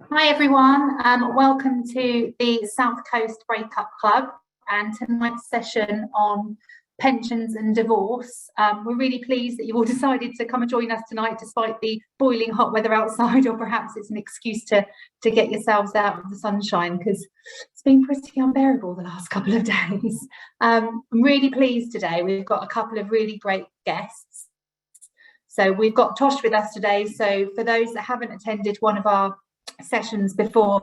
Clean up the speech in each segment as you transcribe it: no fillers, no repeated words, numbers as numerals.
Hi everyone, welcome to the South Coast Breakup Club and tonight's session on pensions and divorce. We're really pleased that you all decided to come and join us tonight despite the boiling hot weather outside, or perhaps it's an excuse to get yourselves out of the sunshine because it's been pretty unbearable the last couple of days. I'm really pleased today. We've got a couple of really great guests. So we've got Tosh with us today. So for those that haven't attended one of our sessions before,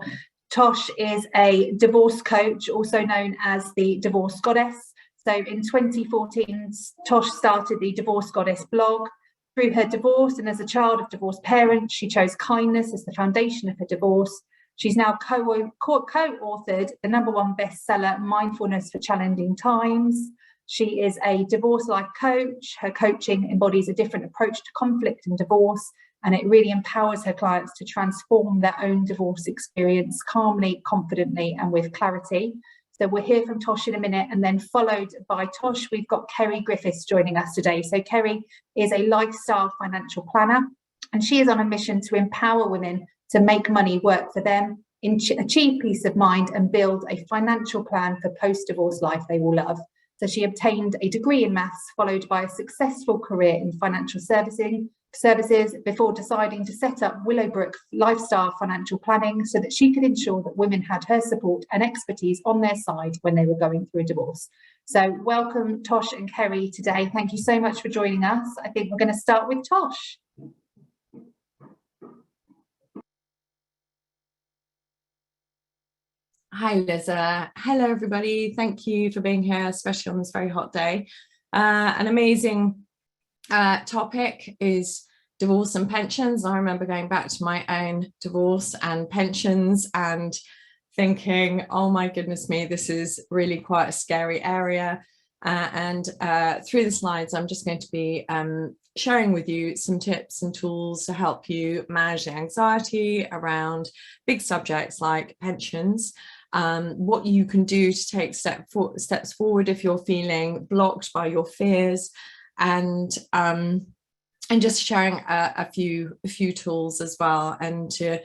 Tosh is a divorce coach, also known as the Divorce Goddess. So in 2014, Tosh started the Divorce Goddess blog. Through her divorce and as a child of divorced parents, she chose kindness as the foundation of her divorce. She's now co-authored the #1 bestseller, Mindfulness for Challenging Times. She is a divorce life coach. Her coaching embodies a different approach to conflict and divorce, and it really empowers her clients to transform their own divorce experience calmly, confidently, and with clarity. So we'll hear from Tosh in a minute, and then followed by Tosh, we've got Ceri Griffiths joining us today. So Ceri is a lifestyle financial planner, and she is on a mission to empower women to make money work for them, achieve peace of mind, and build a financial plan for post-divorce life they will love. So she obtained a degree in maths, followed by a successful career in financial services before deciding to set up Willow Brook lifestyle financial planning so that she could ensure that women had her support and expertise on their side when they were going through a divorce. So welcome Tosh and Ceri today. Thank you so much for joining us. I think we're going to start with Tosh. Hi Liza. Hello everybody. Thank you for being here, especially on this very hot day. An amazing topic is divorce and pensions. I remember going back to my own divorce and pensions and thinking, oh my goodness me, this is really quite a scary area. Through the slides, I'm just going to be sharing with you some tips and tools to help you manage the anxiety around big subjects like pensions. What you can do to take steps forward if you're feeling blocked by your fears, and just sharing a few tools as well, and to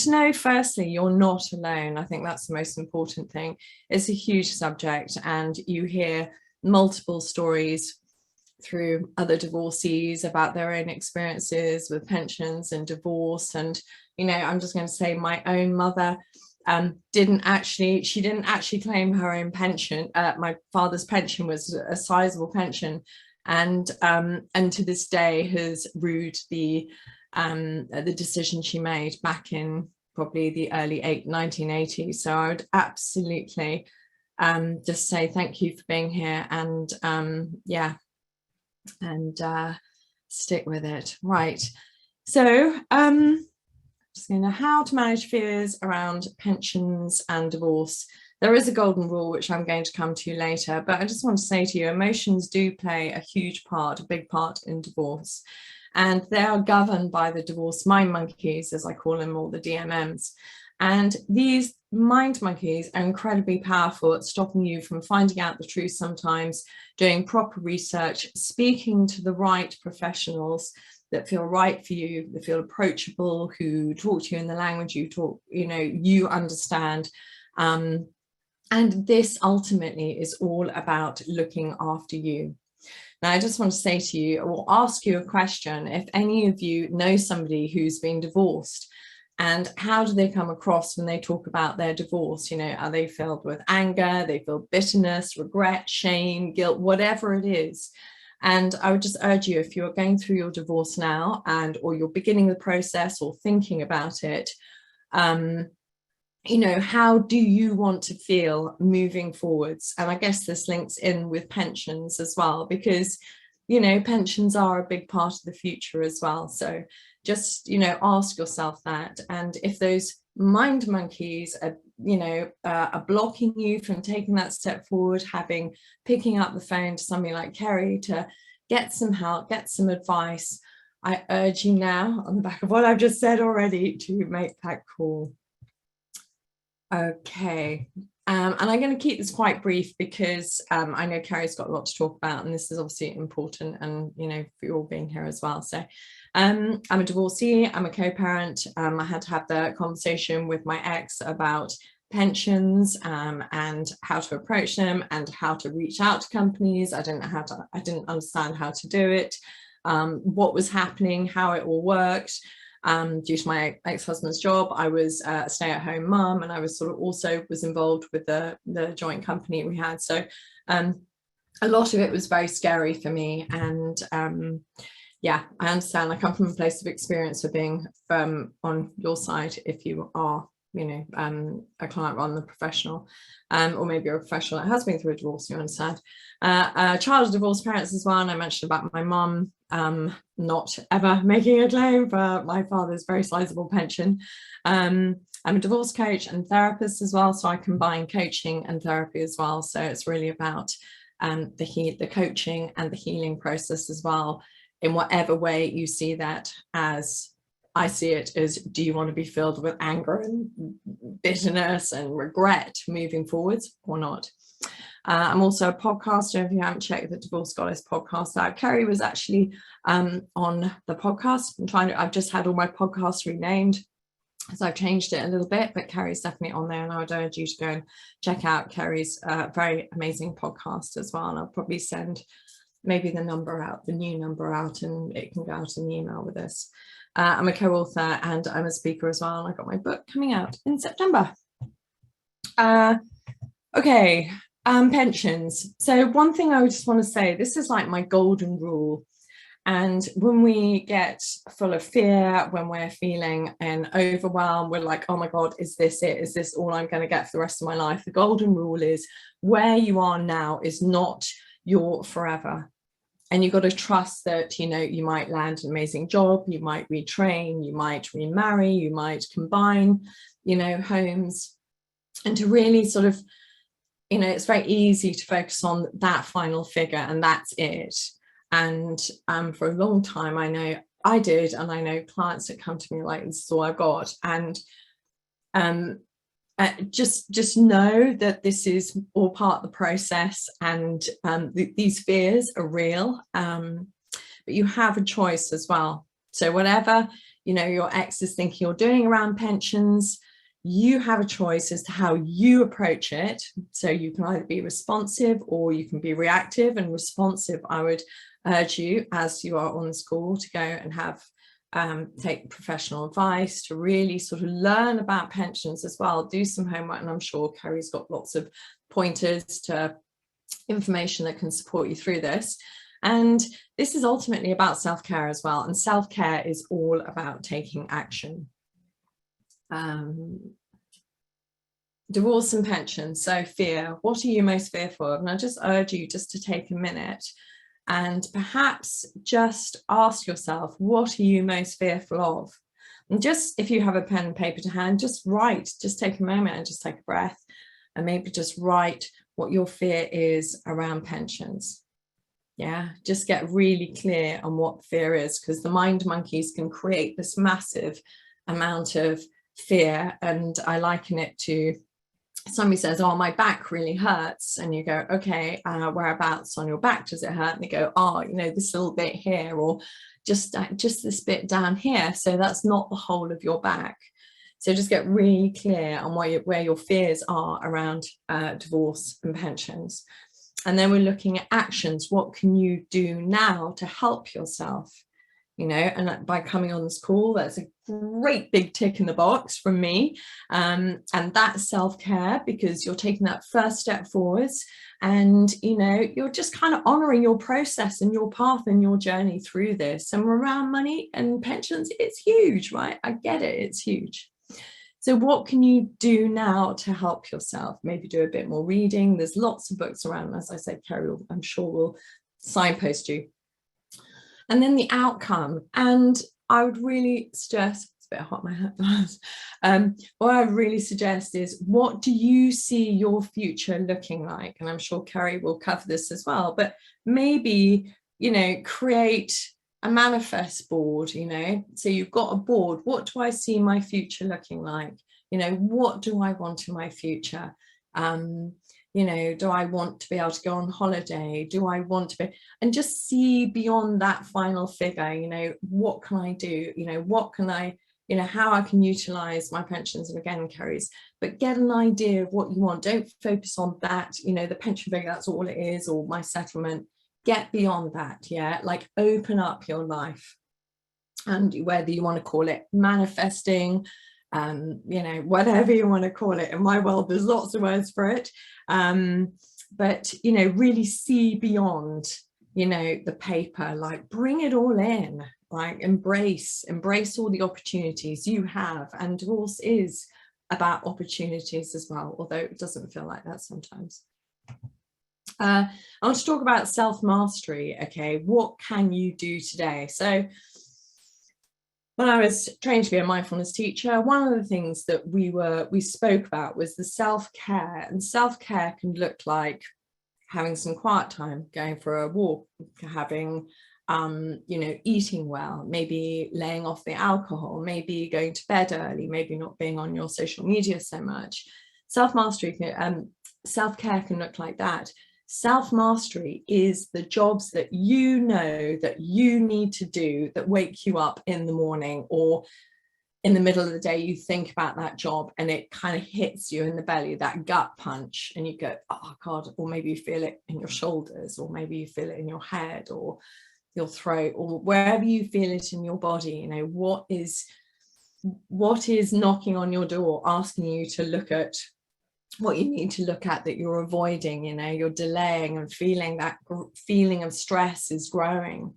know firstly you're not alone. I think that's the most important thing. It's a huge subject, and you hear multiple stories through other divorcees about their own experiences with pensions and divorce. And you know, I'm just going to say my own mother didn't actually claim her own pension. My father's pension was a sizable pension, and to this day has rued the decision she made back in probably the early 1980s. So I would absolutely just say thank you for being here, and stick with it. Right, so just going to how to manage fears around pensions and divorce. There is a golden rule, which I'm going to come to later, but I just want to say to you, emotions do play a huge part, a big part in divorce, and they are governed by the divorce mind monkeys, as I call them, or the DMMs. And these mind monkeys are incredibly powerful at stopping you from finding out the truth sometimes, doing proper research, speaking to the right professionals that feel right for you, that feel approachable, who talk to you in the language you understand. And this ultimately is all about looking after you. Now, I just want to say to you, or ask you a question: if any of you know somebody who's been divorced, and how do they come across when they talk about their divorce? You know, are they filled with anger? They feel bitterness, regret, shame, guilt, whatever it is. And I would just urge you, if you're going through your divorce now, or you're beginning the process or thinking about it, you know, how do you want to feel moving forwards? And I guess this links in with pensions as well, because, you know, pensions are a big part of the future as well. So just, you know, ask yourself that. And if those mind monkeys are, you know, are blocking you from taking that step forward, picking up the phone to somebody like Ceri to get some help, get some advice, I urge you now, on the back of what I've just said already, to make that call. Okay, And I'm going to keep this quite brief because I know Ceri's got a lot to talk about, and this is obviously important, and for you all being here as well. So I'm a divorcee, I'm a co-parent. I had to have the conversation with my ex about pensions and how to approach them and how to reach out to companies. I didn't understand how to do it, what was happening, how it all worked. Due to my ex-husband's job, I was a stay-at-home mum, and I was also involved with the joint company we had. So a lot of it was very scary for me. And yeah, I understand. I come from a place of experience of being on your side if you are, a client rather than a professional, or maybe you're a professional that has been through a divorce, you understand. A child of divorced parents as well, and I mentioned about my mum not ever making a claim for my father's very sizable pension. I'm a divorce coach and therapist as well, so I combine coaching and therapy as well. So it's really about the coaching and the healing process as well, in whatever way you see that. As I see it as, do you want to be filled with anger and bitterness and regret moving forwards or not? I'm also a podcaster. If you haven't checked the Divorce Goddess podcast out, Ceri was actually on the podcast. I've just had all my podcasts renamed, so I've changed it a little bit, but Ceri's definitely on there, and I would urge you to go and check out Ceri's very amazing podcast as well. And I'll probably send maybe the new number out, and it can go out in the email with this. I'm a co-author and I'm a speaker as well, and I got my book coming out in September. Okay, pensions. So one thing I would just want to say, this is like my golden rule. And when we get full of fear, when we're feeling an overwhelm, we're like, oh my God, is this it? Is this all I'm going to get for the rest of my life? The golden rule is, where you are now is not your forever. And you've got to trust that, you might land an amazing job, you might retrain, you might remarry, you might combine, homes. And to really sort of, it's very easy to focus on that final figure and that's it. And for a long time, I know I did, and I know clients that come to me like, this is all I've got. And just know that this is all part of the process, and these fears are real, but you have a choice as well. So whatever your ex is thinking or doing around pensions, you have a choice as to how you approach it. So you can either be responsive or you can be reactive. And responsive, I would urge you, as you are on this call, to go and have take professional advice, to really sort of learn about pensions as well, do some homework, and I'm sure Ceri's got lots of pointers to information that can support you through this. And this is ultimately about self-care as well, and self-care is all about taking action. Divorce and pensions. So fear, what are you most fearful of? And I just urge you just to take a minute and perhaps just ask yourself, what are you most fearful of? And just, if you have a pen and paper to hand, just write, just take a moment and just take a breath, and maybe just write what your fear is around pensions. Yeah, just get really clear on what fear is, because the mind monkeys can create this massive amount of fear. And I liken it to, somebody says, oh, my back really hurts, and you go, okay, whereabouts on your back does it hurt? And they go, oh, this little bit here, or just this bit down here. So that's not the whole of your back. So just get really clear on where your fears are around divorce and pensions. And then we're looking at actions. What can you do now to help yourself? And by coming on this call, that's a great big tick in the box from me. And that's self-care, because you're taking that first step forwards, and, you're just kind of honoring your process and your path and your journey through this. And around money and pensions, it's huge, right? I get it, it's huge. So what can you do now to help yourself? Maybe do a bit more reading. There's lots of books around. As I said, Ceri, I'm sure will signpost you. And then the outcome. And I would really suggest, it's a bit hot, my hat. What I would really suggest is, what do you see your future looking like? And I'm sure Ceri will cover this as well, but maybe, create a manifest board, so you've got a board. What do I see my future looking like? What do I want in my future? You know, do I want to be able to go on holiday? Do I want to be, and just see beyond that final figure, you know, what can I do? You know, what can I, you know, how I can utilize my pensions, and again, Ceri's, but get an idea of what you want. Don't focus on that, you know, the pension figure, that's all it is, or my settlement. Get beyond that, yeah, like open up your life. And whether you want to call it manifesting, you know, whatever you want to call it. In my world, there's lots of words for it. But, you know, really see beyond, you know, the paper, like bring it all in, like embrace all the opportunities you have. And divorce is about opportunities as well, although it doesn't feel like that sometimes. I want to talk about self-mastery. Okay, what can you do today? So when I was trained to be a mindfulness teacher, one of the things that we spoke about was the self-care, and self-care can look like having some quiet time, going for a walk, having, you know, eating well, maybe laying off the alcohol, maybe going to bed early, maybe not being on your social media so much. Self-mastery, self-care can look like that. Self-mastery is the jobs that you know that you need to do that wake you up in the morning, or in the middle of the day you think about that job and it kind of hits you in the belly, that gut punch, and you go, oh God, or maybe you feel it in your shoulders, or maybe you feel it in your head or your throat, or wherever you feel it in your body. You know, what is knocking on your door, asking you to look at what you need to look at that you're avoiding, you know, you're delaying, and feeling that feeling of stress is growing.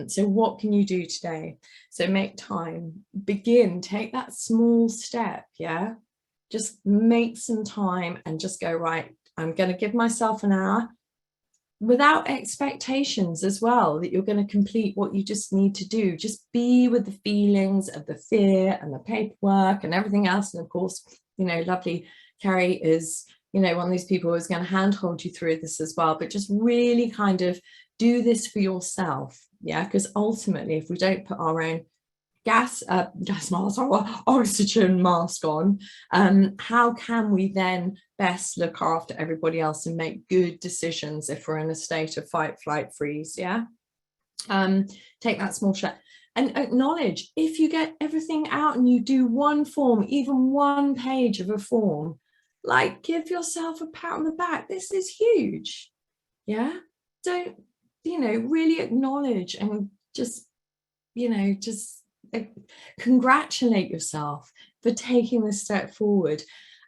So what can you do today? So make time, begin, take that small step, yeah, just make some time and just go, right, I'm going to give myself an hour, without expectations as well that you're going to complete what you just need to do. Just be with the feelings of the fear and the paperwork and everything else. And of course, you know, lovely Ceri is, you know, one of these people who's going to handhold you through this as well, but just really kind of do this for yourself. Yeah, because ultimately, if we don't put our own gas mask or oxygen mask on, how can we then best look after everybody else and make good decisions if we're in a state of fight, flight, freeze? Yeah. Take that small step and acknowledge, if you get everything out and you do one form, even one page of a form, like, give yourself a pat on the back. This is huge. Yeah. Don't, you know, really acknowledge and just, you know, just congratulate yourself for taking this step forward,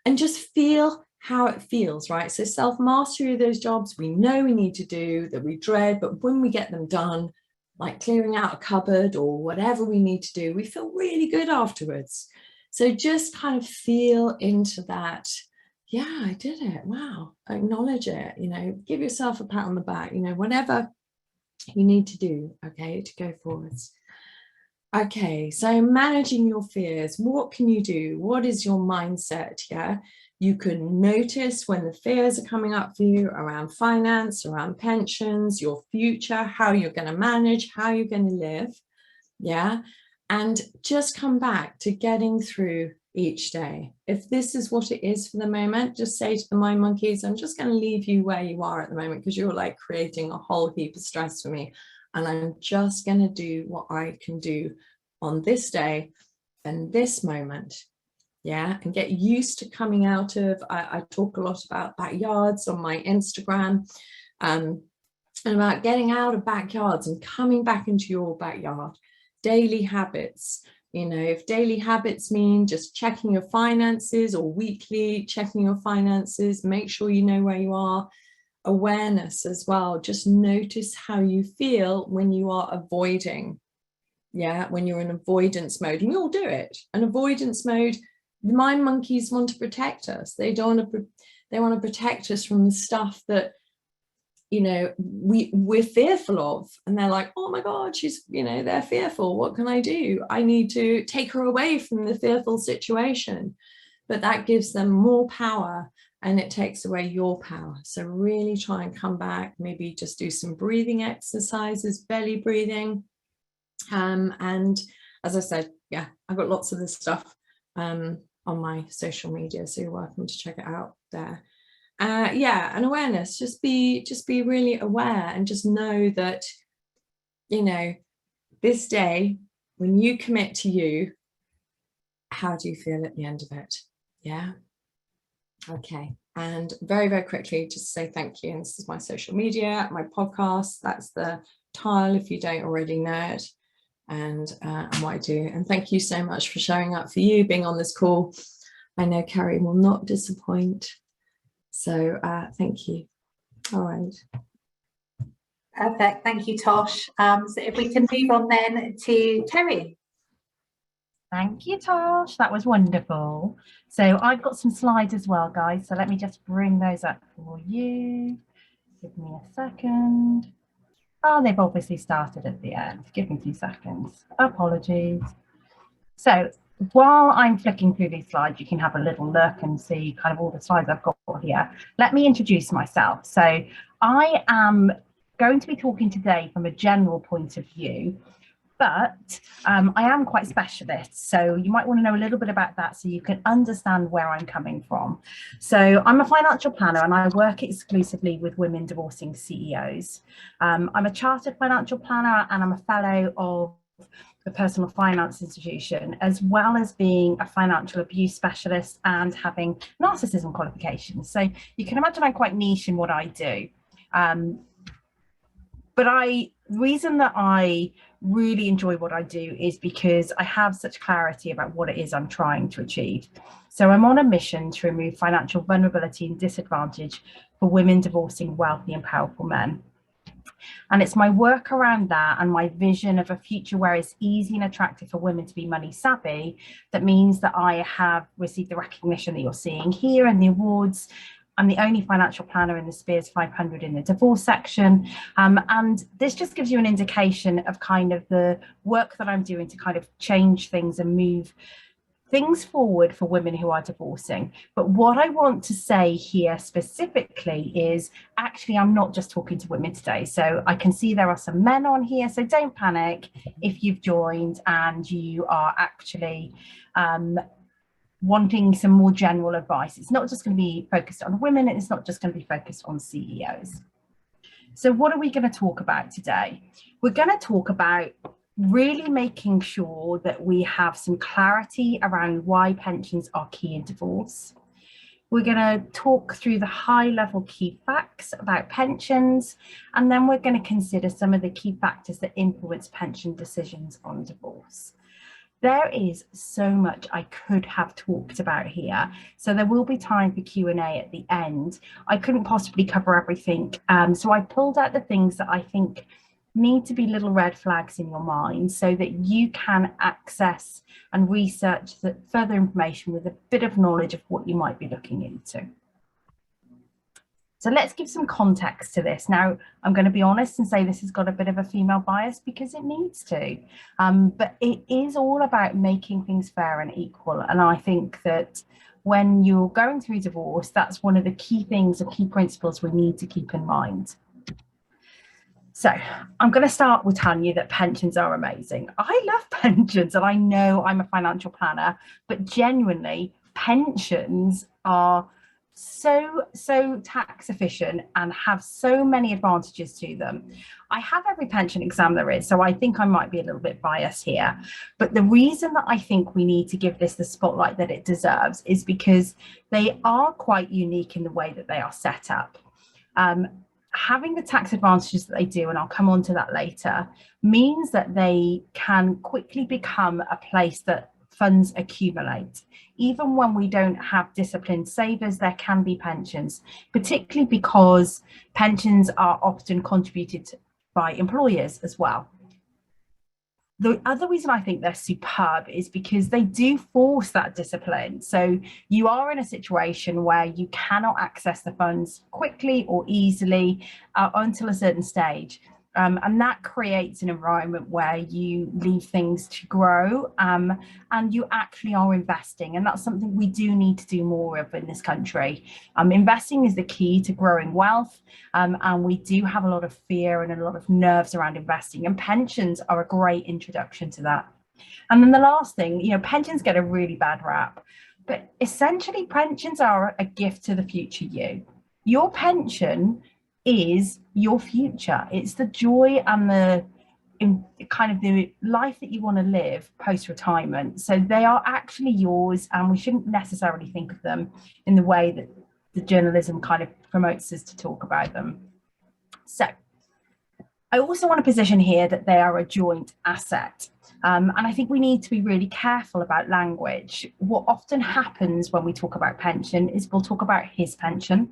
and just feel how it feels, right? So self-mastery of those jobs we know we need to do, that we dread, but when we get them done, like clearing out a cupboard or whatever we need to do, we feel really good afterwards. So just kind of feel into that. Yeah, I did it. Wow. Acknowledge it, you know, give yourself a pat on the back, you know, whatever you need to do, okay, to go forwards. Okay, so managing your fears, what can you do? What is your mindset? Yeah, you can notice when the fears are coming up for you around finance, around pensions, your future, how you're going to manage, how you're going to live. Yeah, and just come back to getting through each day. If this is what it is for the moment, just say to the mind monkeys, I'm just going to leave you where you are at the moment, because you're like creating a whole heap of stress for me. And I'm just going to do what I can do on this day and this moment. Yeah, and get used to coming out of, I talk a lot about backyards on my Instagram, and about getting out of backyards and coming back into your backyard. Daily habits. You know, if daily habits mean just checking your finances, or weekly checking your finances, make sure you know where you are. Awareness as well, just notice how you feel when you are avoiding. Yeah, when you're in avoidance mode, and we all do it. An avoidance mode, the mind monkeys want to protect us. They want to protect us from the stuff that, you know, we're fearful of, and they're like, oh my God, she's, you know, they're fearful, what can I do? I need to take her away from the fearful situation. But that gives them more power, and it takes away your power. So really try and come back, maybe just do some breathing exercises, belly breathing. And as I said, yeah, I've got lots of this stuff on my social media, so you're welcome to check it out. there. Yeah, and awareness, just be really aware, and just know that, you know, this day, when you commit to you, how do you feel at the end of it? Yeah. Okay. And very, very quickly, just say thank you. And this is my social media, my podcast. That's the tile if you don't already know it, and what I do. And thank you so much for showing up, for you being on this call. I know Ceri will not disappoint. So thank you. All right. Perfect. Thank you, Tosh. So if we can move on then to Ceri. Thank you, Tosh. That was wonderful. So I've got some slides as well, guys. So let me just bring those up for you. Give me a second. Oh, they've obviously started at the end. Give me 2 seconds. Apologies. So while I'm flicking through these slides, you can have a little look and see kind of all the slides I've got here. Let me introduce myself. So I am going to be talking today from a general point of view, but I am quite specialist, so you might want to know a little bit about that so you can understand where I'm coming from. So I'm a financial planner and I work exclusively with women divorcing CEOs. I'm a chartered financial planner and I'm a fellow of the Personal Finance Institution, as well as being a financial abuse specialist and having narcissism qualifications. So you can imagine I'm quite niche in what I do. But the reason that I really enjoy what I do is because I have such clarity about what it is I'm trying to achieve. So I'm on a mission to remove financial vulnerability and disadvantage for women divorcing wealthy and powerful men. And it's my work around that and my vision of a future where it's easy and attractive for women to be money savvy that means that I have received the recognition that you're seeing here and the awards. I'm the only financial planner in the Spears 500 in the divorce section. And this just gives you an indication of kind of the work that I'm doing to kind of change things and move things forward for women who are divorcing. But what I want to say here specifically is actually I'm not just talking to women today. So I can see there are some men on here, so don't panic if you've joined and you are actually wanting some more general advice. It's not just going to be focused on women, and it's not just going to be focused on CEOs. So what are we going to talk about today? We're going to talk about really making sure that we have some clarity around why pensions are key in divorce. We're going to talk through the high-level key facts about pensions, and then we're going to consider some of the key factors that influence pension decisions on divorce. There is so much I could have talked about here, so there will be time for Q&A at the end. I couldn't possibly cover everything, so I pulled out the things that I think need to be little red flags in your mind so that you can access and research the further information with a bit of knowledge of what you might be looking into. So let's give some context to this. Now, I'm going to be honest and say this has got a bit of a female bias because it needs to, but it is all about making things fair and equal. And I think that when you're going through divorce, that's one of the key things or key principles we need to keep in mind. So I'm going to start with telling you that pensions are amazing. I love pensions, and I know I'm a financial planner, but genuinely pensions are so tax efficient and have so many advantages to them. I have every pension exam there is, so I think I might be a little bit biased here. But the reason that I think we need to give this the spotlight that it deserves is because they are quite unique in the way that they are set up. Having the tax advantages that they do, and I'll come on to that later, means that they can quickly become a place that funds accumulate. Even when we don't have disciplined savers, there can be pensions, particularly because pensions are often contributed by employers as well. The other reason I think they're superb is because they do force that discipline. So you are in a situation where you cannot access the funds quickly or easily until a certain stage. And that creates an environment where you leave things to grow and you actually are investing. And that's something we do need to do more of in this country. Investing is the key to growing wealth. And we do have a lot of fear and a lot of nerves around investing. And pensions are a great introduction to that. And then the last thing, pensions get a really bad rap. But essentially, pensions are a gift to the future you. Your pension is your future. It's the joy and the kind of the life that you want to live post-retirement. So they are actually yours, and we shouldn't necessarily think of them in the way that the journalism kind of promotes us to talk about them. So I also want to position here that they are a joint asset. And I think we need to be really careful about language. What often happens when we talk about pension is we'll talk about his pension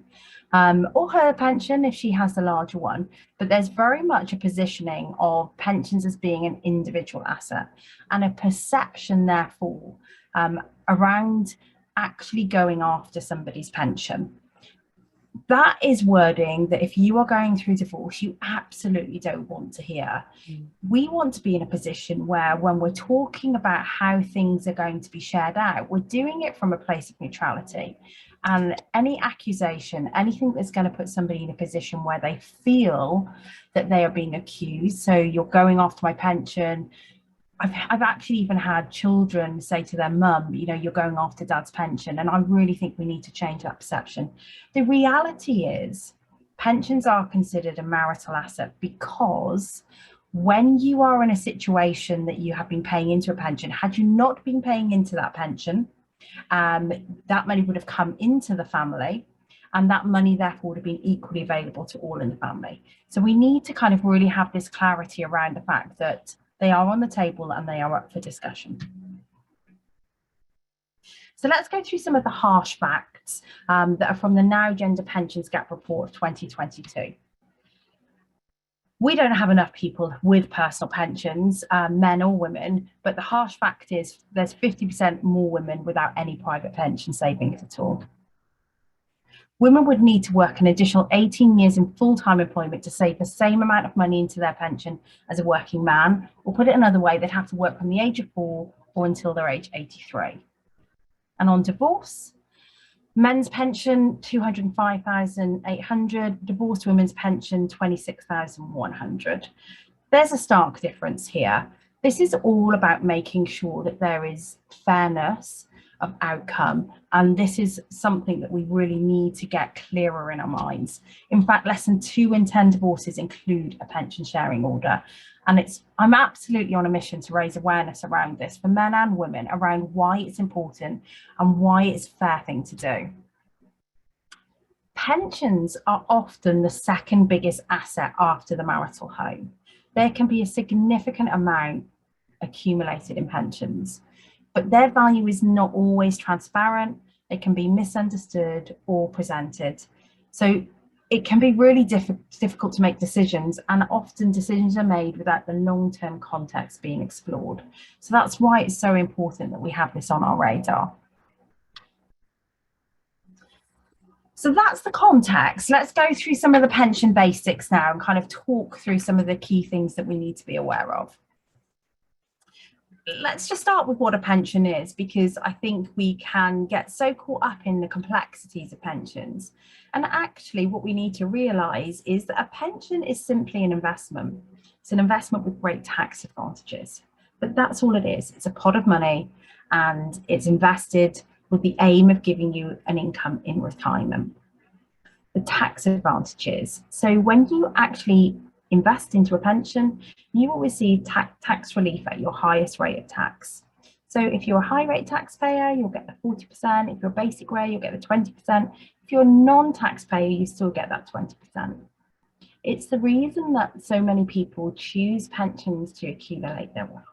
or her pension if she has the larger one, but there's very much a positioning of pensions as being an individual asset and a perception, therefore, around actually going after somebody's pension. That is wording that if you are going through divorce, you absolutely don't want to hear. We want to be in a position where when we're talking about how things are going to be shared out, we're doing it from a place of neutrality. And any accusation, anything that's going to put somebody in a position where they feel that they are being accused, so you're going after my pension. I've actually even had children say to their mum, you know, you're going after dad's pension. And I really think we need to change that perception. The reality is pensions are considered a marital asset because when you are in a situation that you have been paying into a pension, had you not been paying into that pension, that money would have come into the family, and that money therefore would have been equally available to all in the family. So we need to kind of really have this clarity around the fact that they are on the table and they are up for discussion. So let's go through some of the harsh facts that are from the Now Gender Pensions Gap Report of 2022. We don't have enough people with personal pensions, men or women, but the harsh fact is there's 50% more women without any private pension savings at all. Women would need to work an additional 18 years in full-time employment to save the same amount of money into their pension as a working man, or put it another way, they'd have to work from the age of 4 or until their age 83. And on divorce, men's pension 205,800, divorced women's pension 26,100. There's a stark difference here. This is all about making sure that there is fairness of outcome, and this is something that we really need to get clearer in our minds. In fact, less than 2 in 10 divorces include a pension sharing order, and I'm absolutely on a mission to raise awareness around this for men and women, around why it's important and why it's a fair thing to do. Pensions are often the second biggest asset after the marital home. There can be a significant amount accumulated in pensions, but their value is not always transparent. It can be misunderstood or presented. So it can be really difficult to make decisions, and often decisions are made without the long-term context being explored. So that's why it's so important that we have this on our radar. So that's the context. Let's go through some of the pension basics now and kind of talk through some of the key things that we need to be aware of. Let's just start with what a pension is, because I think we can get so caught up in the complexities of pensions. And actually what we need to realise is that a pension is simply an investment. It's an investment with great tax advantages, but that's all it is. It's a pot of money and it's invested with the aim of giving you an income in retirement. The tax advantages. So when you actually invest into a pension, you will receive tax relief at your highest rate of tax. So if you're a high rate taxpayer, you'll get the 40%. If you're a basic rate, you'll get the 20%. If you're a non-taxpayer, you still get that 20%. It's the reason that so many people choose pensions to accumulate their wealth.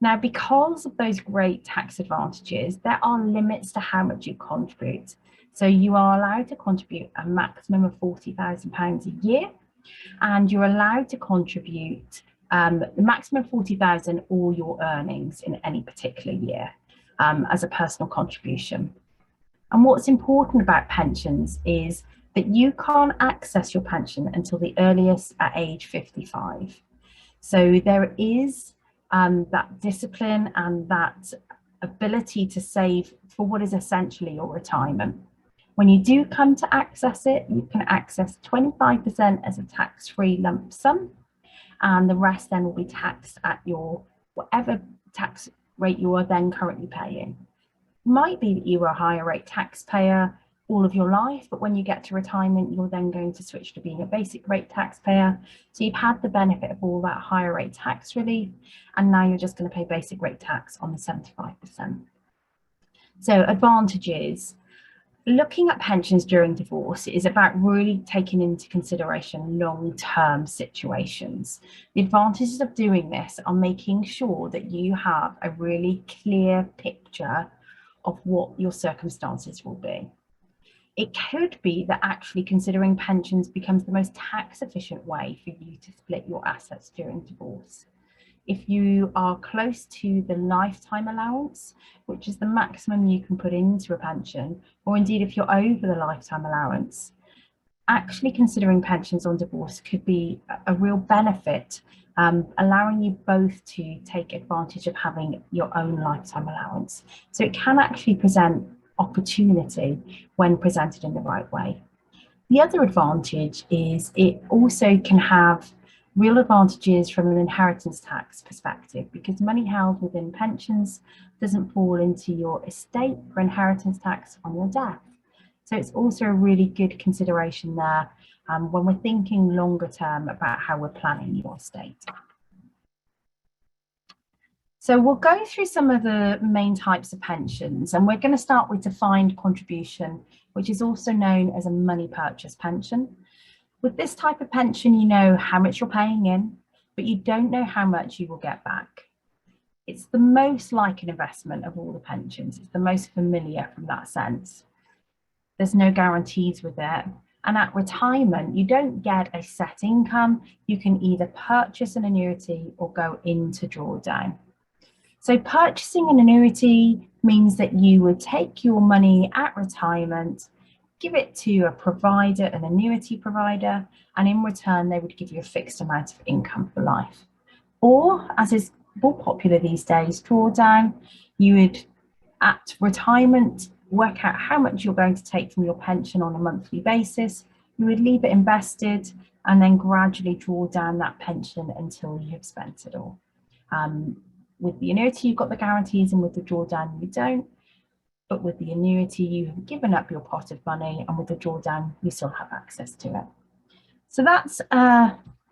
Now, because of those great tax advantages, there are limits to how much you contribute. So you are allowed to contribute a maximum of £40,000 a year, and you're allowed to contribute the maximum 40,000 or your earnings in any particular year as a personal contribution. And what's important about pensions is that you can't access your pension until the earliest at age 55. So there is that discipline and that ability to save for what is essentially your retirement. When you do come to access it, you can access 25% as a tax-free lump sum, and the rest then will be taxed at your whatever tax rate you are then currently paying. Might be that you were a higher rate taxpayer all of your life, but when you get to retirement, you're then going to switch to being a basic rate taxpayer. So you've had the benefit of all that higher rate tax relief, and now you're just going to pay basic rate tax on the 75%. So advantages. Looking at pensions during divorce is about really taking into consideration long-term situations. The advantages of doing this are making sure that you have a really clear picture of what your circumstances will be. It could be that actually considering pensions becomes the most tax efficient way for you to split your assets during divorce. If you are close to the lifetime allowance, which is the maximum you can put into a pension, or indeed if you're over the lifetime allowance, actually considering pensions on divorce could be a real benefit, allowing you both to take advantage of having your own lifetime allowance. So it can actually present opportunity when presented in the right way. The other advantage is it also can have real advantages from an inheritance tax perspective, because money held within pensions doesn't fall into your estate for inheritance tax on your death. So it's also a really good consideration there when we're thinking longer term about how we're planning your estate. So we'll go through some of the main types of pensions, and we're going to start with defined contribution, which is also known as a money purchase pension. With this type of pension, you know how much you're paying in, but you don't know how much you will get back. It's the most like an investment of all the pensions. It's the most familiar from that sense. There's no guarantees with it. And at retirement, you don't get a set income. You can either purchase an annuity or go into drawdown. So purchasing an annuity means that you would take your money at retirement, give it to a provider, an annuity provider, and in return, they would give you a fixed amount of income for life. Or, as is more popular these days, drawdown, you would, at retirement, work out how much you're going to take from your pension on a monthly basis. You would leave it invested and then gradually draw down that pension until you have spent it all. With the annuity, you've got the guarantees, and with the drawdown, you don't. But with the annuity, you have given up your pot of money, and with the drawdown, you still have access to it. So that's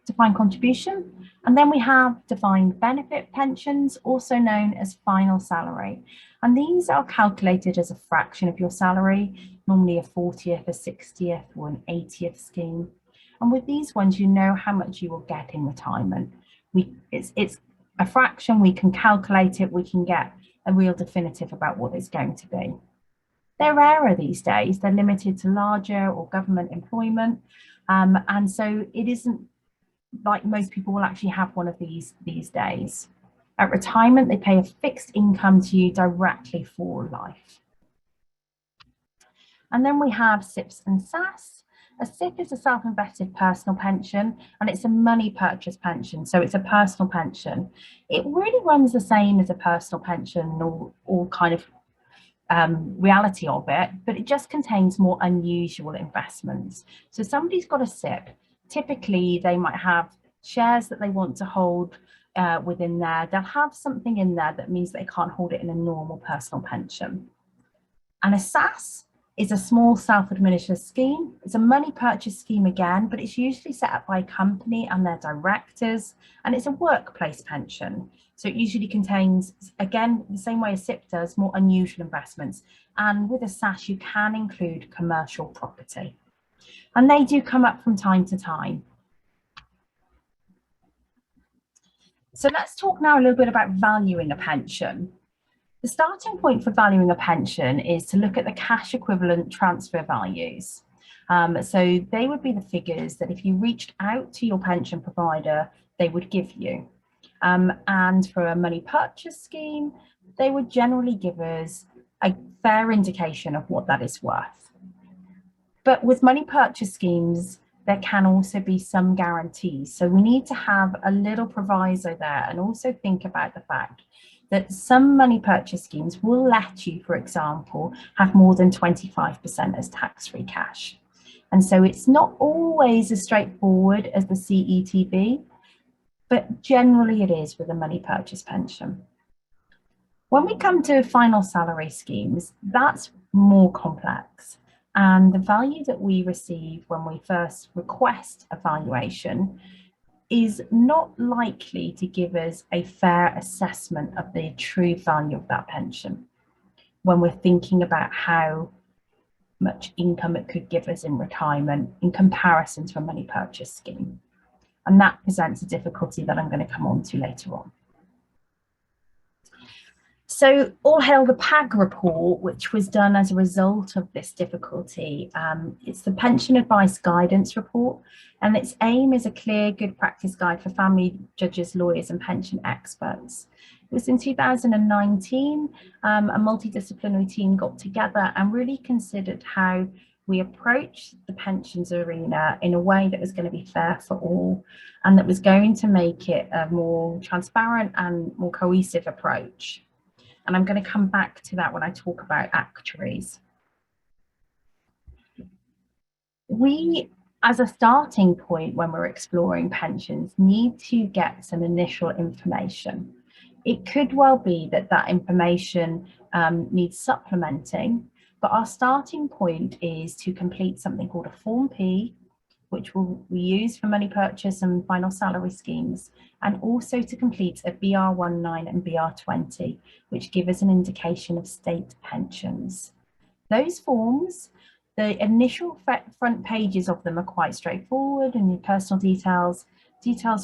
defined contribution. And then we have defined benefit pensions, also known as final salary. And these are calculated as a fraction of your salary, normally a 40th, a 60th, or an 80th scheme. And with these ones, you know how much you will get in retirement. It's a fraction, we can calculate it, we can get a real definitive about what it's going to be. They're rarer these days. They're limited to larger or government employment. And so it isn't like most people will actually have one of these days. At retirement, they pay a fixed income to you directly for life. And then we have SIPPs and SAS. A SIPP is a self-invested personal pension, and it's a money purchase pension, so it's a personal pension. It really runs the same as a personal pension, or kind of reality of it, but it just contains more unusual investments. So somebody's got a SIPP, typically they might have shares that they want to hold within there. They'll have something in there that means they can't hold it in a normal personal pension. And a SAS is a small self-administered scheme. It's a money purchase scheme again, but it's usually set up by a company and their directors, and it's a workplace pension. So it usually contains, again, the same way a SIPP does, more unusual investments. And with a SAS, you can include commercial property. And they do come up from time to time. So let's talk now a little bit about valuing a pension. The starting point for valuing a pension is to look at the cash equivalent transfer values. So they would be the figures that if you reached out to your pension provider, they would give you. And for a money purchase scheme, they would generally give us a fair indication of what that is worth. But with money purchase schemes, there can also be some guarantees. So we need to have a little proviso there, and also think about the fact that some money purchase schemes will let you, for example, have more than 25% as tax-free cash. And so it's not always as straightforward as the CETB, but generally it is with a money purchase pension. When we come to final salary schemes, that's more complex. And the value that we receive when we first request a valuation is not likely to give us a fair assessment of the true value of that pension when we're thinking about how much income it could give us in retirement in comparison to a money purchase scheme. And that presents a difficulty that I'm going to come on to later on. So all hail the PAG report, which was done as a result of this difficulty. It's the Pension Advice Guidance Report, and its aim is a clear good practice guide for family judges, lawyers and pension experts. It was in 2019, a multidisciplinary team got together and really considered how we approach the pensions arena in a way that was going to be fair for all, and that was going to make it a more transparent and more cohesive approach. And I'm going to come back to that when I talk about actuaries. We, as a starting point when we're exploring pensions, need to get some initial information. It could well be that that information needs supplementing, but our starting point is to complete something called a Form P, which we use for money purchase and final salary schemes, and also to complete a BR19 and BR20, which give us an indication of state pensions. Those forms, the initial front pages of them are quite straightforward, and your personal details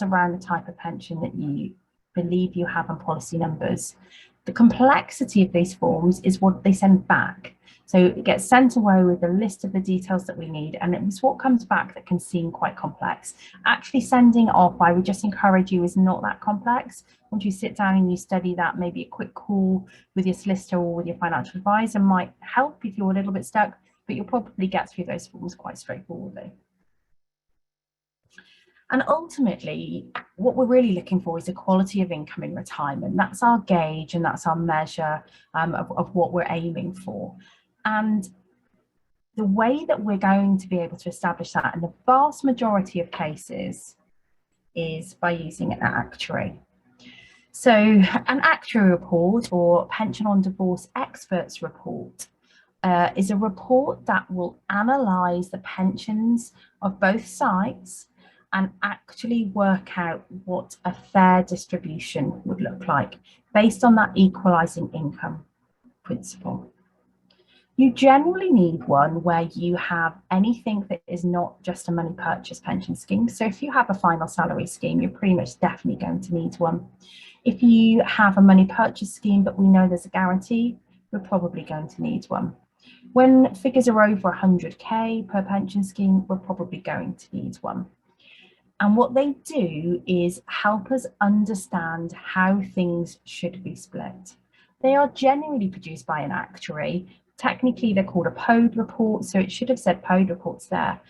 around the type of pension that you believe you have and policy numbers. The complexity of these forms is what they send back. So it gets sent away with a list of the details that we need, and it's what comes back that can seem quite complex. Actually sending it off, I would just encourage you, is not that complex. Once you sit down and you study that, maybe a quick call with your solicitor or with your financial advisor might help if you're a little bit stuck, but you'll probably get through those forms quite straightforwardly. And ultimately, what we're really looking for is a quality of income in retirement. That's our gauge and that's our measure of what we're aiming for. And the way that we're going to be able to establish that in the vast majority of cases is by using an actuary. So an actuary report, or Pension on Divorce Experts report, is a report that will analyse the pensions of both sides and actually work out what a fair distribution would look like based on that equalising income principle. You generally need one where you have anything that is not just a money purchase pension scheme. So if you have a final salary scheme, you're pretty much definitely going to need one. If you have a money purchase scheme, but we know there's a guarantee, we're probably going to need one. When figures are over 100K per pension scheme, we're probably going to need one. And what they do is help us understand how things should be split. They are generally produced by an actuary. Technically, they're called a POD report, so it should have said POD reports there.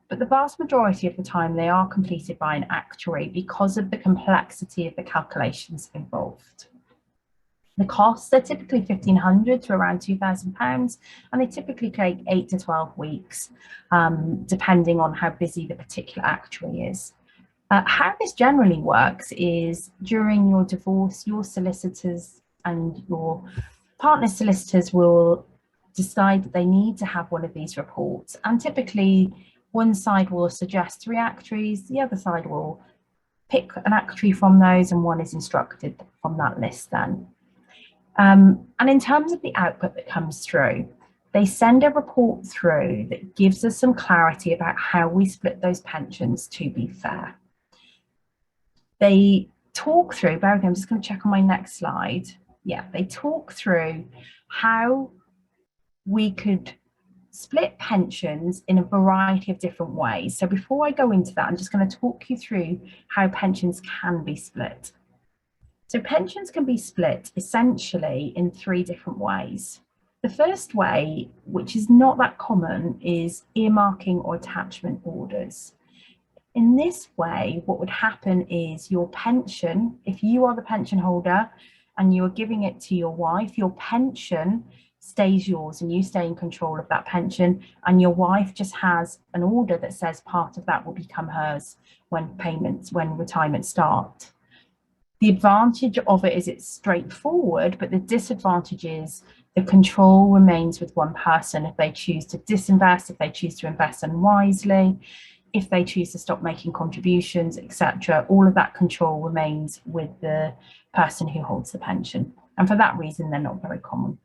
But the vast majority of the time, they are completed by an actuary because of the complexity of the calculations involved. The costs are typically £1,500 to around £2,000, and they typically take 8 to 12 weeks, depending on how busy the particular actuary is. How this generally works is during your divorce, your solicitors and your partner's solicitors will decide that they need to have one of these reports, and typically one side will suggest 3 actuaries, the other side will pick an actuary from those, and one is instructed from that list then. And in terms of the output that comes through, they send a report through that gives us some clarity about how we split those pensions to be fair. They talk through, bear with me, I'm just going to check on my next slide. Yeah, they talk through how we could split pensions in a variety of different ways. So before I go into that, I'm just going to talk you through how pensions can be split. So pensions can be split essentially in 3 different ways. The first way, which is not that common, is earmarking or attachment orders. In this way, what would happen is your pension, if you are the pension holder and you're giving it to your wife, your pension stays yours and you stay in control of that pension, and your wife just has an order that says part of that will become hers when retirement start. The advantage of it is it's straightforward, but the disadvantage is the control remains with one person. If they choose to disinvest, if they choose to invest unwisely, if they choose to stop making contributions, etc., all of that control remains with the person who holds the pension. And for that reason, they're not very common.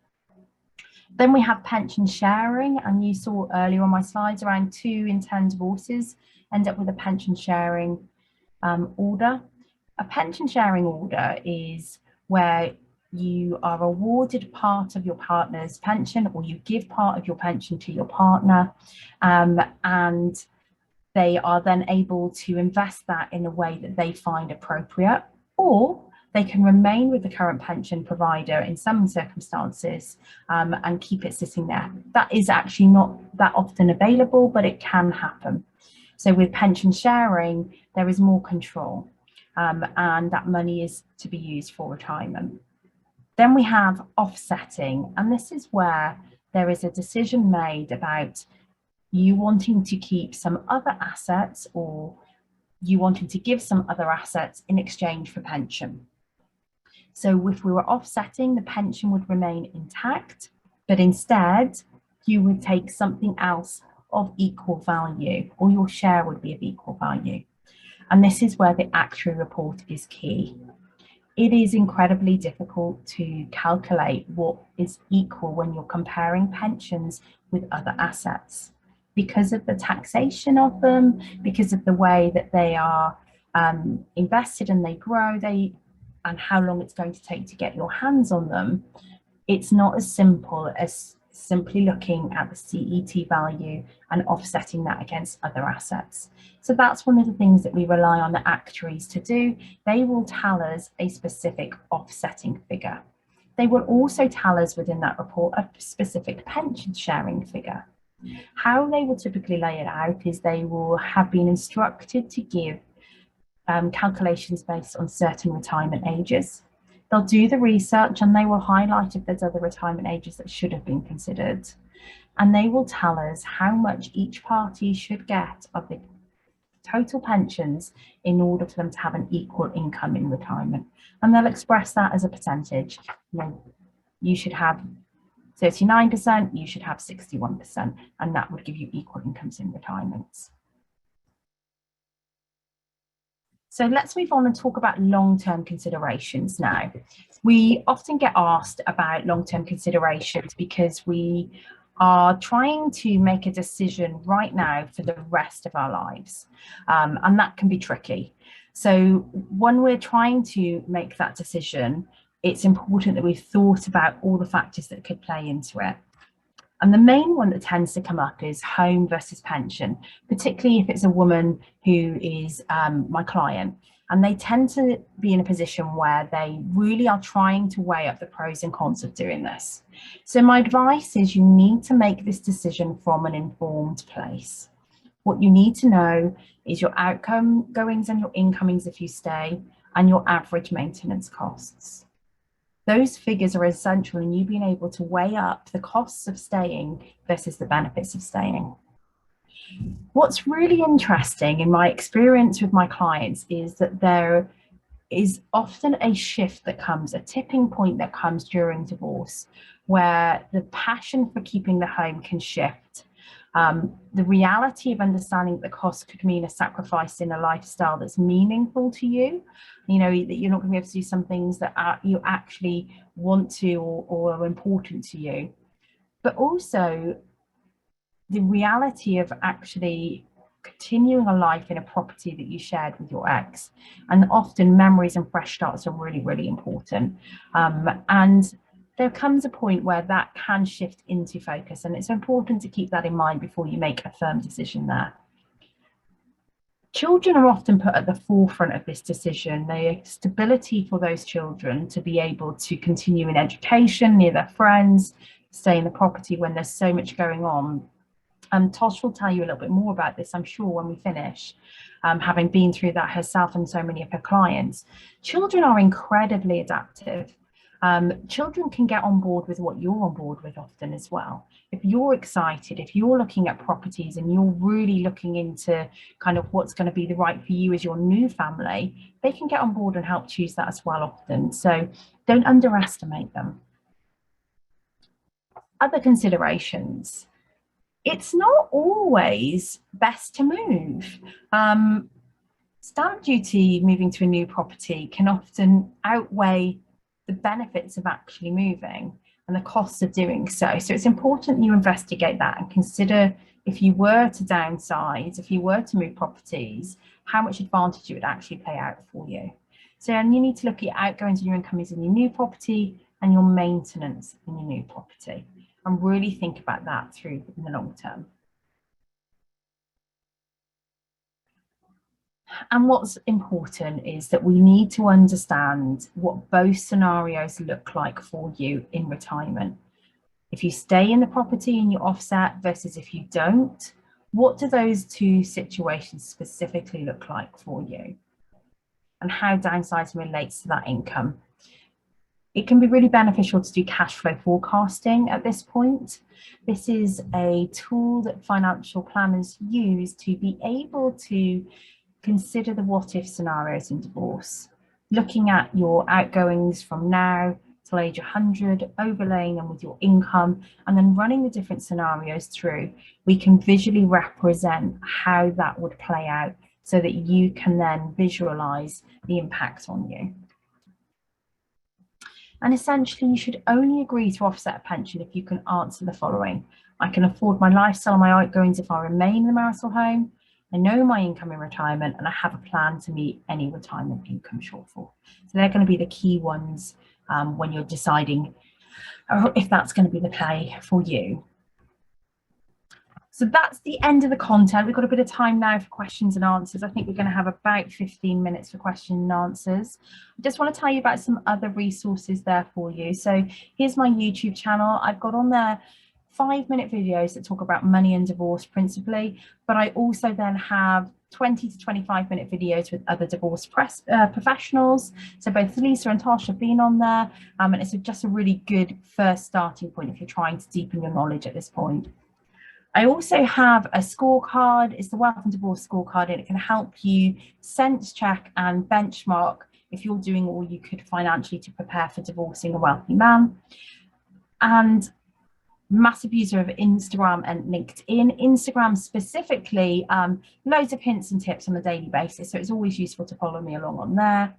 Then we have pension sharing, and you saw earlier on my slides around 2 in 10 divorces end up with a pension sharing order. A pension sharing order is where you are awarded part of your partner's pension, or you give part of your pension to your partner, and they are then able to invest that in a way that they find appropriate, or they can remain with the current pension provider in some circumstances and keep it sitting there. That is actually not that often available, but it can happen. So with pension sharing, there is more control, and that money is to be used for retirement. Then we have offsetting, and this is where there is a decision made about you wanting to keep some other assets, or you wanting to give some other assets in exchange for pension. So if we were offsetting, the pension would remain intact, but instead you would take something else of equal value, or your share would be of equal value. And this is where the actuary report is key. It is incredibly difficult to calculate what is equal when you're comparing pensions with other assets, because of the taxation of them, because of the way that they are invested and they grow, and how long it's going to take to get your hands on them. It's not as simple as simply looking at the CET value and offsetting that against other assets. So that's one of the things that we rely on the actuaries to do. They will tell us a specific offsetting figure. They will also tell us within that report a specific pension sharing figure. How they will typically lay it out is they will have been instructed to give calculations based on certain retirement ages. They'll do the research and they will highlight if there's other retirement ages that should have been considered. And they will tell us how much each party should get of the total pensions in order for them to have an equal income in retirement. And they'll express that as a percentage. You should have 39%, you should have 61%, and that would give you equal incomes in retirement. So let's move on and talk about long-term considerations now. We often get asked about long-term considerations because we are trying to make a decision right now for the rest of our lives, and that can be tricky. So when we're trying to make that decision, it's important that we've thought about all the factors that could play into it. And the main one that tends to come up is home versus pension, particularly if it's a woman who is my client. And they tend to be in a position where they really are trying to weigh up the pros and cons of doing this. So my advice is you need to make this decision from an informed place. What you need to know is your outgoings and your incomings if you stay, and your average maintenance costs. Those figures are essential in you being able to weigh up the costs of staying versus the benefits of staying. What's really interesting in my experience with my clients is that there is often a shift that comes, a tipping point that comes during divorce, where the passion for keeping the home can shift. The reality of understanding that the cost could mean a sacrifice in a lifestyle that's meaningful to you, that you're not going to be able to do some things that you actually want to or are important to you. But also the reality of actually continuing a life in a property that you shared with your ex. And often memories and fresh starts are really, really important. And there comes a point where that can shift into focus, and it's important to keep that in mind before you make a firm decision there. Children are often put at the forefront of this decision. The stability for those children to be able to continue in education, near their friends, stay in the property when there's so much going on. Tosh will tell you a little bit more about this, I'm sure, when we finish, having been through that herself and so many of her clients. Children are incredibly adaptive. Children can get on board with what you're on board with often as well. If you're excited, if you're looking at properties and you're really looking into kind of what's going to be the right for you as your new family, they can get on board and help choose that as well often. So don't underestimate them. Other considerations. It's not always best to move. Stamp duty moving to a new property can often outweigh the benefits of actually moving and the costs of doing so. So it's important you investigate that and consider, if you were to downsize, if you were to move properties, how much advantage it would actually pay out for you. So, and you need to look at your outgoings and your incomes in your new property and your maintenance in your new property, and really think about that through in the long term. And what's important is that we need to understand what both scenarios look like for you in retirement. If you stay in the property and you offset versus if you don't, what do those two situations specifically look like for you? And how downsizing relates to that income. It can be really beneficial to do cash flow forecasting at this point. This is a tool that financial planners use to be able to consider the what if scenarios in divorce, looking at your outgoings from now till age 100, overlaying them with your income, and then running the different scenarios through. We can visually represent how that would play out so that you can then visualize the impact on you. And essentially, you should only agree to offset a pension if you can answer the following. I can afford my lifestyle and my outgoings if I remain in the marital home. I know my income in retirement, and I have a plan to meet any retirement income shortfall. So they're going to be the key ones when you're deciding if that's going to be the play for you. So that's the end of the content. We've got a bit of time now for questions and answers. I think we're going to have about 15 minutes for questions and answers. I just want to tell you about some other resources there for you. So here's my YouTube channel. I've got on there 5-minute videos that talk about money and divorce principally, but I also then have 20 to 25-minute videos with other divorce professionals. So both Lisa and Tosh have been on there, and it's just a really good first starting point if you're trying to deepen your knowledge at this point. I also have a scorecard. It's the Wealth and Divorce scorecard, and it can help you sense check and benchmark if you're doing all you could financially to prepare for divorcing a wealthy man. And massive user of Instagram and LinkedIn. Instagram specifically, loads of hints and tips on a daily basis, so it's always useful to follow me along on there.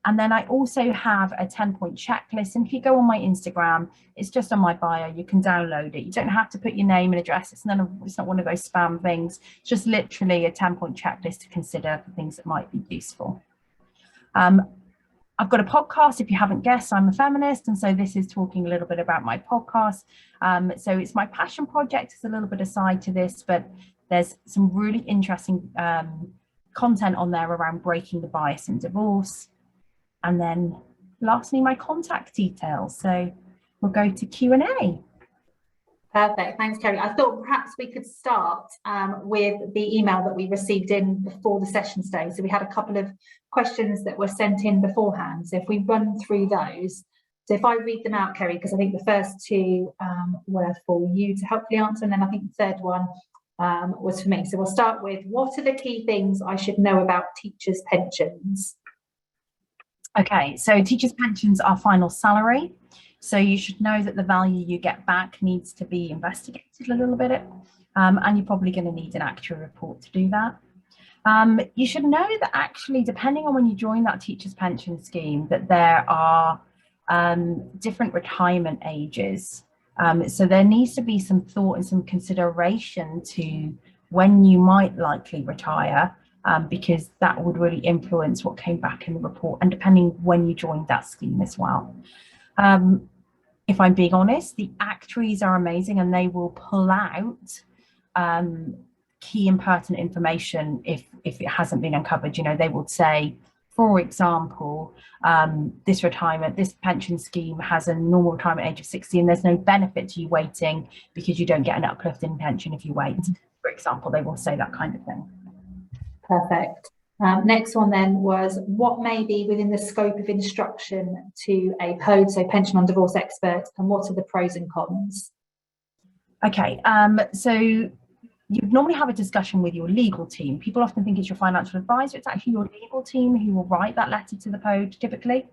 And then I also have a 10-point checklist, and if you go on my Instagram, it's just on my bio. You can download it. You don't have to put your name and address. It's not one of those spam things. It's just literally a 10-point checklist to consider for things that might be useful. I've got a podcast. If you haven't guessed, I'm a feminist, and so this is talking a little bit about my podcast. So it's my passion project. It's a little bit aside to this, but there's some really interesting content on there around breaking the bias in divorce. And then lastly, my contact details. So we'll go to Q&A. Perfect. Thanks, Ceri. I thought perhaps we could start with the email that we received in before the session today. So we had a couple of questions that were sent in beforehand. So if we run through those, so if I read them out, Ceri, because I think the first two were for you to hopefully answer, and then I think the third one was for me. So we'll start with, what are the key things I should know about teachers' pensions? Okay, so teachers' pensions are final salary. So you should know that the value you get back needs to be investigated a little bit. And you're probably going to need an actual report to do that. You should know that actually, depending on when you join that teacher's pension scheme, that there are different retirement ages. So there needs to be some thought and some consideration to when you might likely retire, because that would really influence what came back in the report, and depending when you joined that scheme as well. If I'm being honest, the actuaries are amazing, and they will pull out key and pertinent information if it hasn't been uncovered. You know, they will say, for example, this pension scheme has a normal retirement age of 60, and there's no benefit to you waiting because you don't get an uplift in pension if you wait. For example, they will say that kind of thing. Perfect. Next one then was what may be within the scope of instruction to a POD, so pension on divorce expert, and what are the pros and cons? Okay, so you normally have a discussion with your legal team. People often think it's your financial advisor. It's actually your legal team who will write that letter to the POD typically,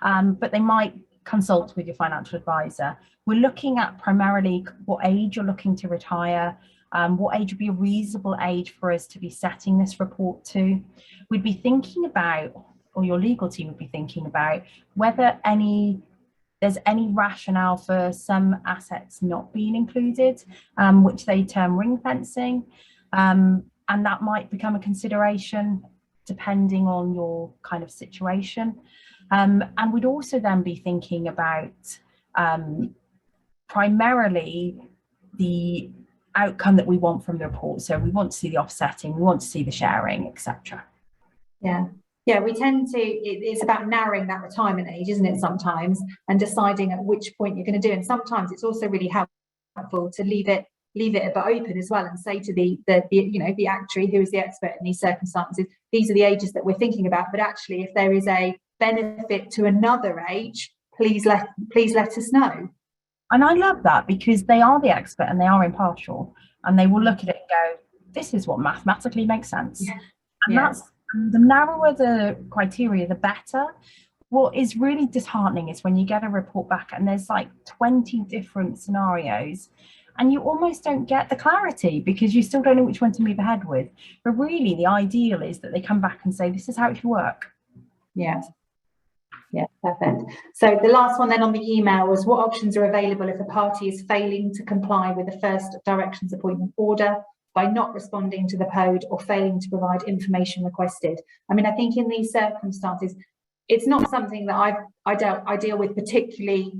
but they might consult with your financial advisor. We're looking at primarily what age you're looking to retire, what age would be a reasonable age for us to be setting this report to. We'd be thinking about, or your legal team would be thinking about, whether there's any rationale for some assets not being included, which they term ring fencing, and that might become a consideration depending on your kind of situation. And we'd also then be thinking about primarily the outcome that we want from the report. So we want to see the offsetting, we want to see the sharing, etc. Yeah, we tend to, it's about narrowing that retirement age, isn't it, sometimes, and deciding at which point you're going to do. And sometimes it's also really helpful to leave it a bit open as well, and say to the actuary, who is the expert in these circumstances, these are the ages that we're thinking about, but actually if there is a benefit to another age, please let us know. And I love that, because they are the expert and they are impartial, and they will look at it and go, this is what mathematically makes sense. And that's, the narrower the criteria, the better. What is really disheartening is when you get a report back and there's like 20 different scenarios and you almost don't get the clarity because you still don't know which one to move ahead with. But really the ideal is that they come back and say, this is how it should work. Yeah, perfect. So the last one then on the email was what options are available if a party is failing to comply with the first directions appointment order by not responding to the POD or failing to provide information requested. I mean, I think in these circumstances, it's not something that I deal with particularly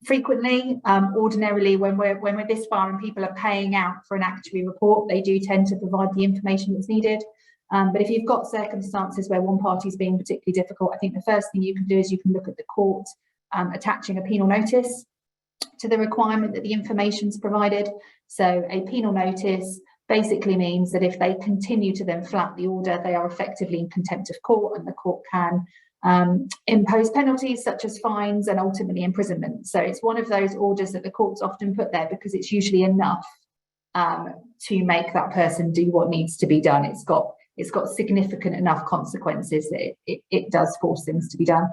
frequently. Ordinarily, when we're this far and people are paying out for an actuary report, they do tend to provide the information that's needed. But if you've got circumstances where one party is being particularly difficult, I think the first thing you can do is you can look at the court attaching a penal notice to the requirement that the information is provided. So a penal notice basically means that if they continue to then flout the order, they are effectively in contempt of court, and the court can impose penalties such as fines and ultimately imprisonment. So it's one of those orders that the courts often put there because it's usually enough to make that person do what needs to be done. It's got significant enough consequences that it does force things to be done.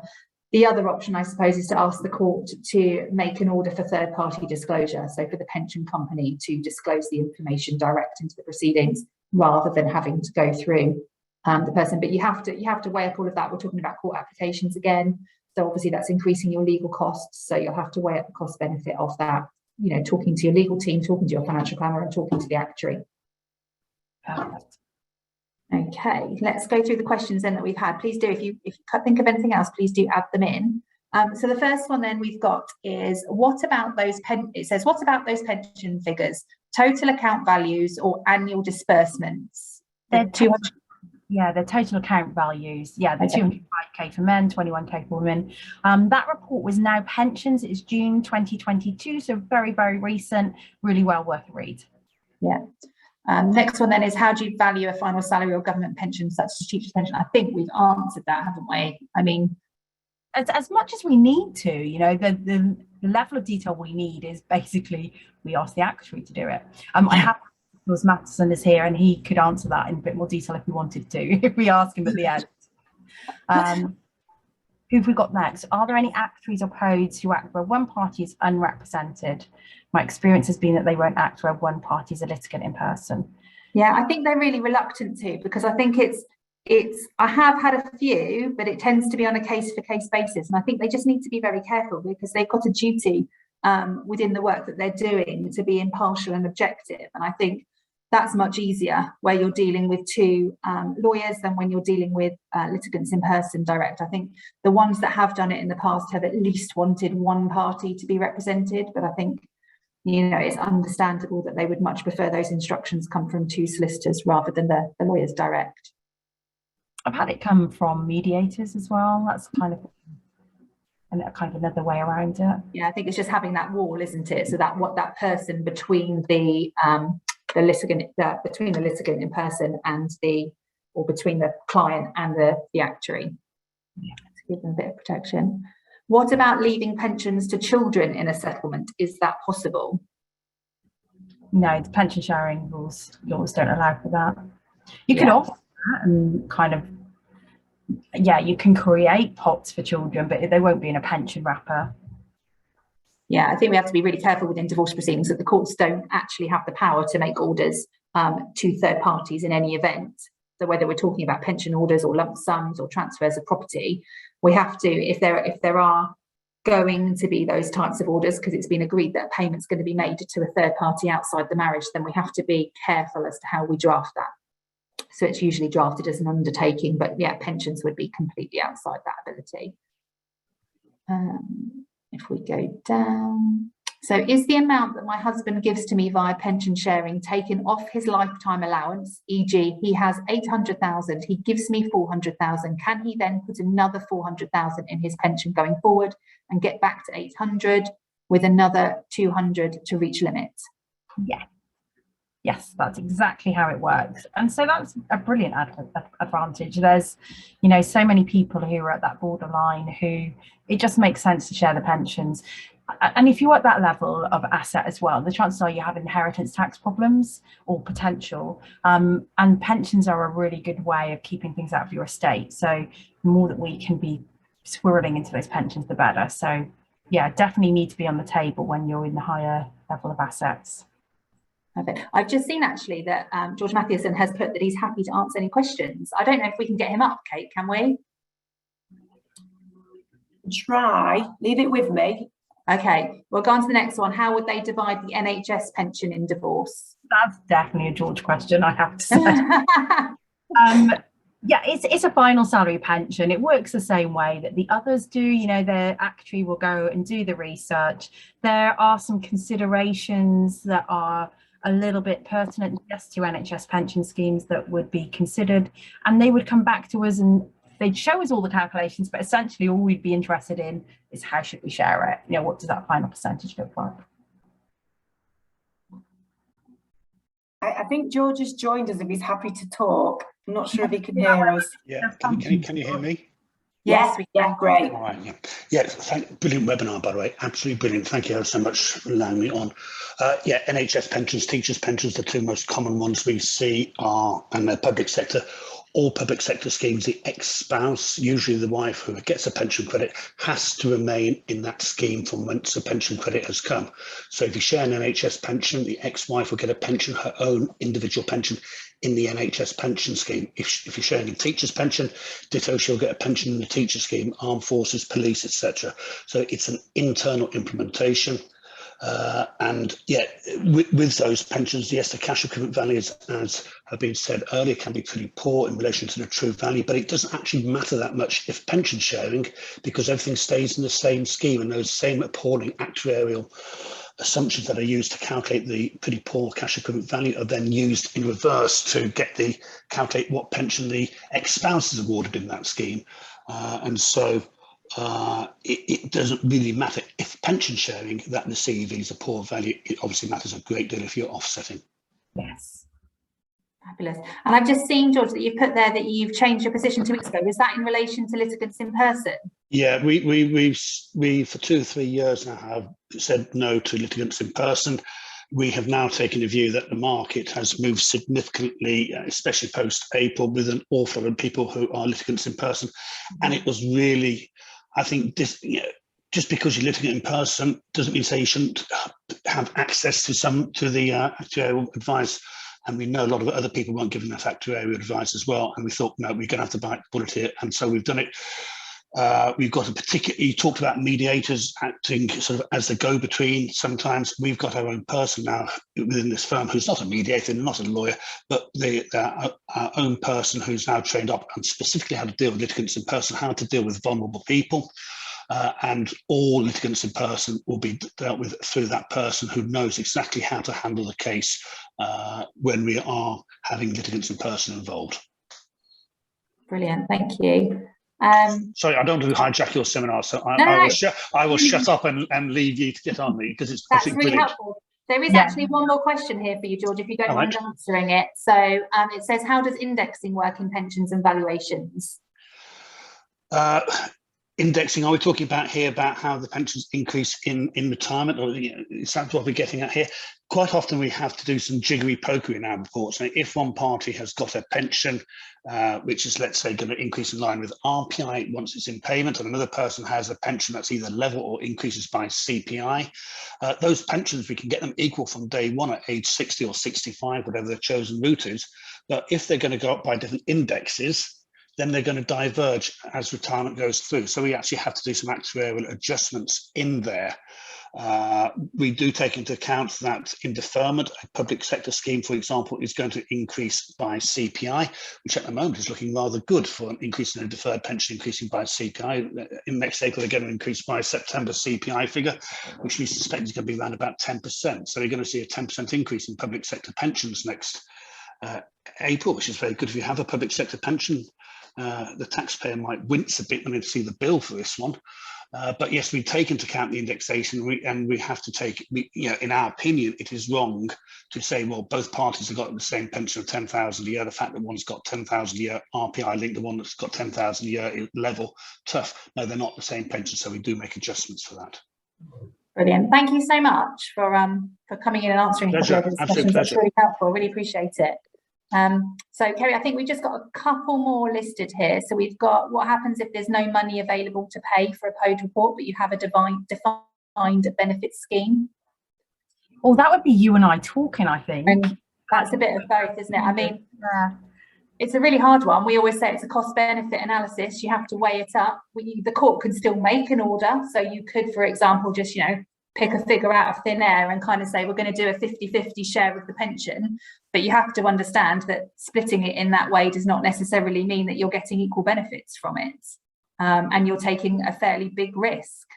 The other option, I suppose, is to ask the court to make an order for third-party disclosure, so for the pension company to disclose the information direct into the proceedings rather than having to go through the person. But you have to weigh up all of that. We're talking about court applications again, so obviously that's increasing your legal costs. So you'll have to weigh up the cost benefit of that. You know, talking to your legal team, talking to your financial planner, and talking to the actuary. Perfect. Okay, let's go through the questions then that we've had. Please do, if you think of anything else, please do add them in. So the first one then we've got is what about those pension figures, total account values or annual disbursements? They're 200. Yeah, the total account values. Yeah, the 205k for men, 21k for women. That report was Now Pensions. It's June 2022, so very, very recent. Really well worth a read. Yeah. Next one then is how do you value a final salary or government pension such as teacher's pension? I think we've answered that, haven't we? I mean, as much as we need to, you know, the level of detail we need is basically we ask the actuary to do it. I have Matheson is here and he could answer that in a bit more detail if we wanted to, if we ask him at the end. Who have we got next? Are there any actuaries or PODs who act where one party is unrepresented? My experience has been that they won't act where one party is a litigant in person. Yeah, I think they're really reluctant to, because I think I have had a few, but it tends to be on a case-for-case basis. And I think they just need to be very careful because they've got a duty within the work that they're doing to be impartial and objective. And I think that's much easier where you're dealing with two lawyers than when you're dealing with litigants in person direct. I think the ones that have done it in the past have at least wanted one party to be represented, but I think, you know, it's understandable that they would much prefer those instructions come from two solicitors rather than the lawyers direct. I've had it come from mediators as well. That's kind of another way around it. Yeah, I think it's just having that wall, isn't it? So that that person between the litigant in person and the or between the client and the actuary. To give them a bit of protection. What about leaving pensions to children in a settlement? Is that possible? No, the pension sharing laws don't allow for that. You can offer that and kind of, you can create pots for children, but they won't be in a pension wrapper. Yeah, I think we have to be really careful within divorce proceedings that the courts don't actually have the power to make orders to third parties in any event. So whether we're talking about pension orders or lump sums or transfers of property, we have to, if there are going to be those types of orders, because it's been agreed that a payment's going to be made to a third party outside the marriage, then we have to be careful as to how we draft that. So it's usually drafted as an undertaking, but yeah, pensions would be completely outside that ability. If we go down, so is the amount that my husband gives to me via pension sharing taken off his lifetime allowance? E.g., he has 800,000, he gives me 400,000. Can he then put another 400,000 in his pension going forward and get back to 800 with another 200 to reach limit? Yeah. Yes, that's exactly how it works. And so that's a brilliant advantage. There's, so many people who are at that borderline who it just makes sense to share the pensions. And if you're at that level of asset as well, the chances are you have inheritance tax problems or potential. And pensions are a really good way of keeping things out of your estate. So the more that we can be squirreling into those pensions, the better. So yeah, definitely need to be on the table when you're in the higher level of assets. Perfect. I've just seen actually that George Mathieson has put that he's happy to answer any questions. I don't know if we can get him up, Kate, can we? Try. Leave it with me. Okay, we'll go on to the next one. How would they divide the NHS pension in divorce? That's definitely a George question, I have to say. Yeah, it's a final salary pension. It works the same way that the others do. Their actuary will go and do the research. There are some considerations that are a little bit pertinent just to NHS pension schemes that would be considered, and they would come back to us and they'd show us all the calculations, but essentially all we'd be interested in is how should we share it? What does that final percentage look like? I think George has joined us if he's happy to talk. I'm not sure if he can hear us. Yeah, can you hear me? Yes, yeah, great. All right, brilliant webinar, by the way, absolutely brilliant. Thank you so much for allowing me on. NHS pensions, teachers' pensions, the two most common ones we see are in the public sector. All public sector schemes, the ex-spouse, usually the wife who gets a pension credit, has to remain in that scheme from whence the pension credit has come. So if you share an NHS pension, the ex-wife will get a pension, her own individual pension in the NHS pension scheme. If you're sharing a teacher's pension, ditto, she'll get a pension in the teacher scheme, armed forces, police, etc. So it's an internal implementation. With those pensions, yes, the cash equivalent values, as have been said earlier, can be pretty poor in relation to the true value, but it doesn't actually matter that much if pension sharing, because everything stays in the same scheme, and those same appalling actuarial assumptions that are used to calculate the pretty poor cash equivalent value are then used in reverse to calculate what pension the ex-spouse is awarded in that scheme. It doesn't really matter if pension sharing that the CEV is a poor value. It obviously matters a great deal if you're offsetting. Yes. Fabulous. And I've just seen, George, that you've put there that you've changed your position 2 weeks ago. Was that in relation to litigants in person? Yeah, we for 2 or 3 years now have said no to litigants in person. We have now taken a view that the market has moved significantly, especially post-April, with an awful lot of people who are litigants in person. And it was really, I think, just because you're litigant in person doesn't mean say you shouldn't have access to the actuarial advice. And we know a lot of other people weren't given that actuarial advice as well. And we thought, no, we're going to have to bite the bullet here. And so we've done it. We've got you talked about mediators acting sort of as the go-between. Sometimes we've got our own person now within this firm who's not a mediator, not a lawyer, but our own person who's now trained up on specifically how to deal with litigants in person, how to deal with vulnerable people. And all litigants in person will be dealt with through that person who knows exactly how to handle the case when we are having litigants in person involved. Brilliant, thank you. Sorry, I don't want to hijack your seminar, so I will shut up and leave you to get on me, because it's that's really helpful. There is actually one more question here for you, George, if you don't mind answering it. So it says, how does indexing work in pensions and valuations? Indexing, are we talking about here about how the pensions increase in retirement, or is that what we're getting at here? Quite often we have to do some jiggery pokery in our reports. Now, if one party has got a pension which is, let's say, going to increase in line with RPI once it's in payment, and another person has a pension that's either level or increases by CPI, those pensions, we can get them equal from day one at age 60 or 65, whatever the chosen route is. But if they're going to go up by different indexes, then they're going to diverge as retirement goes through. So we actually have to do some actuarial adjustments in there. We do take into account that in deferment, a public sector scheme, for example, is going to increase by CPI, which at the moment is looking rather good for an increase in a deferred pension increasing by CPI. In next April, they're going to increase by September CPI figure, which we suspect is going to be around about 10%. So we're going to see a 10% increase in public sector pensions next April, which is very good. If you have a public sector pension, the taxpayer might wince a bit when they see the bill for this one. But yes, we take into account the indexation, and we have to take, in our opinion, it is wrong to say, well, both parties have got the same pension of 10,000 a year. The fact that one's got 10,000 a year RPI linked, the one that's got 10,000 a year level, tough. No, they're not the same pension, so we do make adjustments for that. Brilliant. Thank you so much for coming in and answering those questions. That's really helpful. Really appreciate it. So Ceri, I think we've just got a couple more listed here. So we've got what happens if there's no money available to pay for a POD report, but you have a defined benefit scheme. Well, that would be you and I talking, I think. And that's a bit of both, isn't it? I mean, it's a really hard one. We always say it's a cost-benefit analysis. You have to weigh it up. The court can still make an order. So you could, for example, just, pick a figure out of thin air and kind of say, we're going to do a 50-50 share of the pension. But you have to understand that splitting it in that way does not necessarily mean that you're getting equal benefits from it. And you're taking a fairly big risk.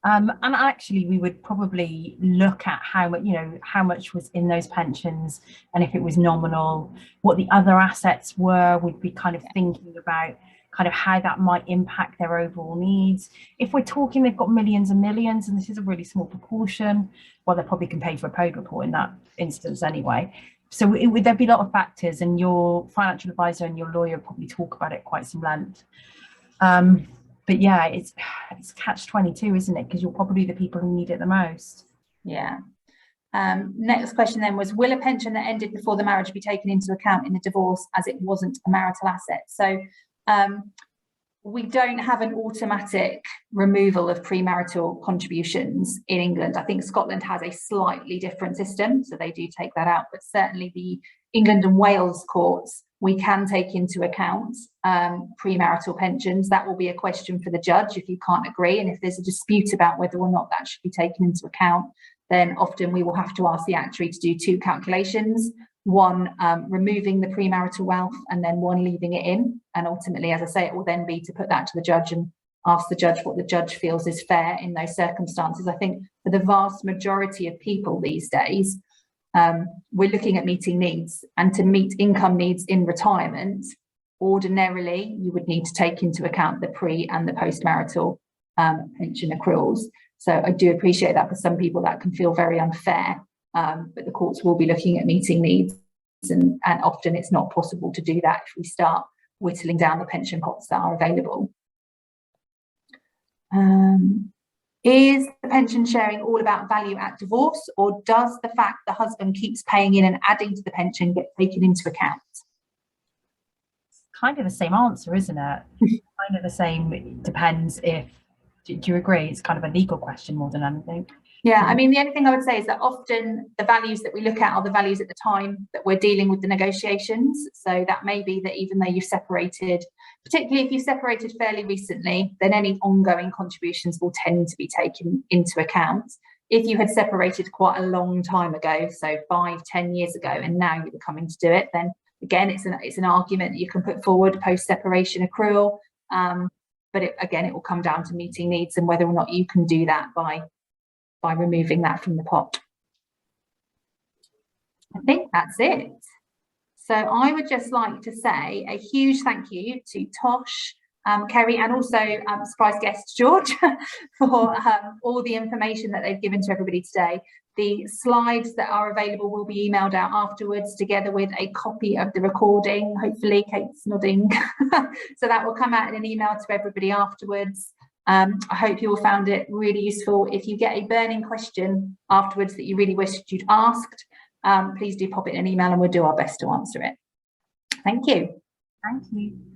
And actually, we would probably look at how much was in those pensions, and if it was nominal, what the other assets were. We'd be kind of thinking about kind of how that might impact their overall needs. If we're talking they've got millions and millions, and this is a really small proportion, well, they probably can pay for a POD report in that instance anyway. So there'd be a lot of factors, and your financial advisor and your lawyer probably talk about it quite some length. But yeah, it's catch-22, isn't it? Because you're probably the people who need it the most. Yeah. Next question then was, will a pension that ended before the marriage be taken into account in a divorce as it wasn't a marital asset? So we don't have an automatic removal of premarital contributions in England. I think Scotland has a slightly different system, so they do take that out. But certainly the England and Wales courts, we can take into account premarital pensions. That will be a question for the judge if you can't agree. And if there's a dispute about whether or not that should be taken into account, then often we will have to ask the actuary to do two calculations. One removing the premarital wealth, and then one leaving it in. And ultimately, as I say, it will then be to put that to the judge and ask the judge what the judge feels is fair in those circumstances. I think for the vast majority of people these days, we're looking at meeting needs, and to meet income needs in retirement, ordinarily you would need to take into account the pre and the post-marital pension accruals. So I do appreciate that for some people that can feel very unfair. But the courts will be looking at meeting needs, and often it's not possible to do that if we start whittling down the pension pots that are available. Is the pension sharing all about value at divorce, or does the fact the husband keeps paying in and adding to the pension get taken into account? It's kind of the same answer, isn't it? Kind of the same. It depends if, do you agree? It's kind of a legal question more than anything. Yeah, I mean, the only thing I would say is that often the values that we look at are the values at the time that we're dealing with the negotiations. So that may be that even though you've separated, particularly if you separated fairly recently, then any ongoing contributions will tend to be taken into account. If you had separated quite a long time ago, so 5-10 years ago, and now you're coming to do it, then again, it's an argument that you can put forward post-separation accrual. But it will come down to meeting needs and whether or not you can do that by removing that from the pot. I think that's it. So I would just like to say a huge thank you to Tosh Ceri, and also surprise guest George for all the information that they've given to everybody today. The slides that are available will be emailed out afterwards, together with a copy of the recording. Hopefully, Kate's nodding. So that will come out in an email to everybody afterwards. I hope you all found it really useful. If you get a burning question afterwards that you really wished you'd asked, please do pop it in an email and we'll do our best to answer it. Thank you. Thank you.